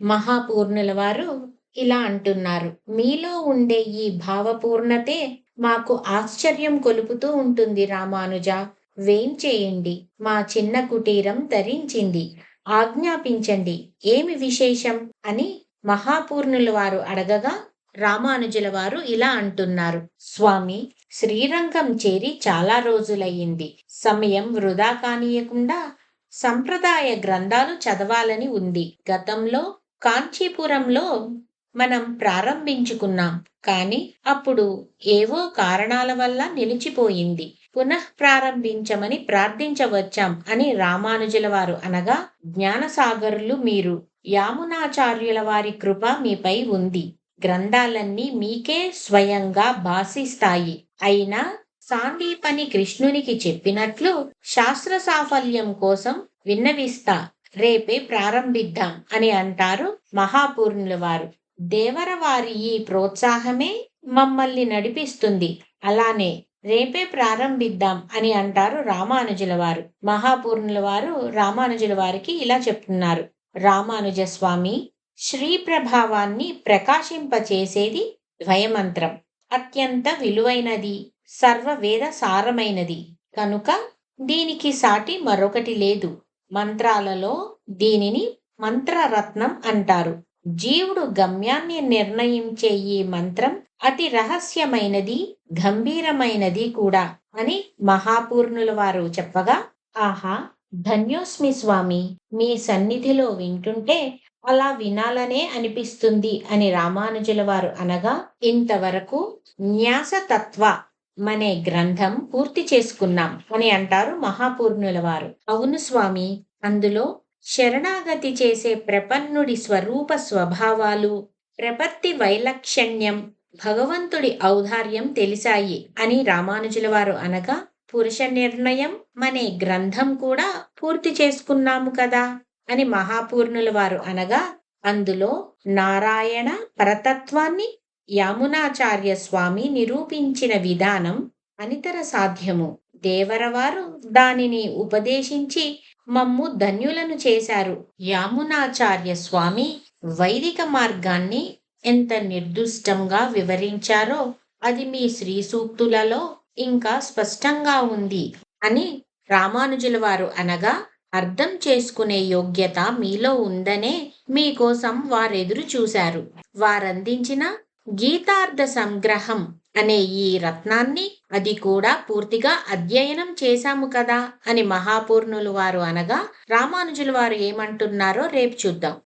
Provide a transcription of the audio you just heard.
మహాపూర్ణుల వారు ఇలా అంటున్నారు. మీలో ఉండే ఈ భావపూర్ణతే మాకు ఆశ్చర్యం కొలుపుతూ ఉంటుంది రామానుజ. వేంచేయండి. మా చిన్న కుటీరం ధరించింది. ఆజ్ఞాపించండి. ఏమి విశేషం అని మహాపూర్ణుల వారు అడగగా రామానుజుల వారు ఇలా అంటున్నారు. స్వామి, శ్రీరంగం చేరి చాలా రోజులయ్యింది. సమయం వృధా కానీయకుండా సంప్రదాయ గ్రంథాలు చదవాలని ఉంది. గతంలో కాంచీపురంలో మనం ప్రారంభించుకున్నాం. కానీ అప్పుడు ఏవో కారణాల వల్ల నిలిచిపోయింది. పునః ప్రారంభించమని ప్రార్థించవచ్చాం అని రామానుజుల వారు అనగా, జ్ఞానసాగరులు మీరు. యామునాచార్యుల వారి కృప మీపై ఉంది. గ్రంథాలన్నీ మీకే స్వయంగా భాసిస్తాయి. అయినా సాందీపని కృష్ణునికి చెప్పినట్లు శాస్త్ర సాఫల్యం కోసం విన్నవిస్తా. రేపే ప్రారంభిద్దాం అని అంటారు మహాపూర్ణుల వారు. దేవరవారి ఈ ప్రోత్సాహమే మమ్మల్ని నడిపిస్తుంది. అలానే రేపే ప్రారంభిద్దాం అని అంటారు రామానుజుల వారు. మహాపూర్ణుల వారు రామానుజుల వారికి ఇలా చెప్తున్నారు. రామానుజ స్వామి, శ్రీ ప్రభావాన్ని ప్రకాశింపచేసేది ద్వయమంత్రం. అత్యంత విలువైనది, సర్వవేద సారమైనది కనుక దీనికి సాటి మరొకటి లేదు. మంత్రాలలో దీనిని మంత్రరత్నం అంటారు. జీవుడు గమ్యాన్ని నిర్ణయించే ఈ మంత్రం అతి రహస్యమైనది, గంభీరమైనది కూడా అని మహాపూర్ణుల వారు చెప్పగా, ఆహా, ధన్యోస్మి స్వామి, మీ సన్నిధిలో వింటుంటే అలా వినాలనే అనిపిస్తుంది అని రామానుజుల వారు అనగా, ఇంతవరకు న్యాసతత్వ మనే గ్రంథం పూర్తి చేసుకున్నాం అని అంటారు మహాపూర్ణుల వారు. అవును స్వామి, అందులో శరణాగతి చేసే ప్రపన్నుడి స్వరూప స్వభావాలు, ప్రపత్తి వైలక్షణ్యం, భగవంతుడి ఔదార్యం తెలిసాయి అని రామానుజుల వారు అనగా, పురుష నిర్ణయం మనే గ్రంథం కూడా పూర్తి చేసుకున్నాము కదా అని మహాపూర్ణుల వారు అనగా, అందులో నారాయణ పరతత్వాన్ని యామునాచార్య స్వామి నిరూపించిన విధానం అనితర సాధ్యము. దేవరవారు దానిని ఉపదేశించి మమ్ము ధన్యులను చేశారు. యామునాచార్య స్వామి వైదిక మార్గాన్ని ఎంత నిర్దుష్టంగా వివరించారో అది మీ శ్రీ సూక్తులలో ఇంకా స్పష్టంగా ఉంది అని రామానుజుల వారు అనగా, అర్థం చేసుకునే యోగ్యత మీలో ఉందనే మీకోసం వారెదురు చూశారు. వారందించిన గీతార్థ సంగ్రహం అనే ఈ రత్నాన్ని అది కూడా పూర్తిగా అధ్యయనం చేశాము కదా అని మహాపూర్ణులు వారు అనగా, రామానుజుల వారు ఏమంటున్నారో రేపు చూద్దాం.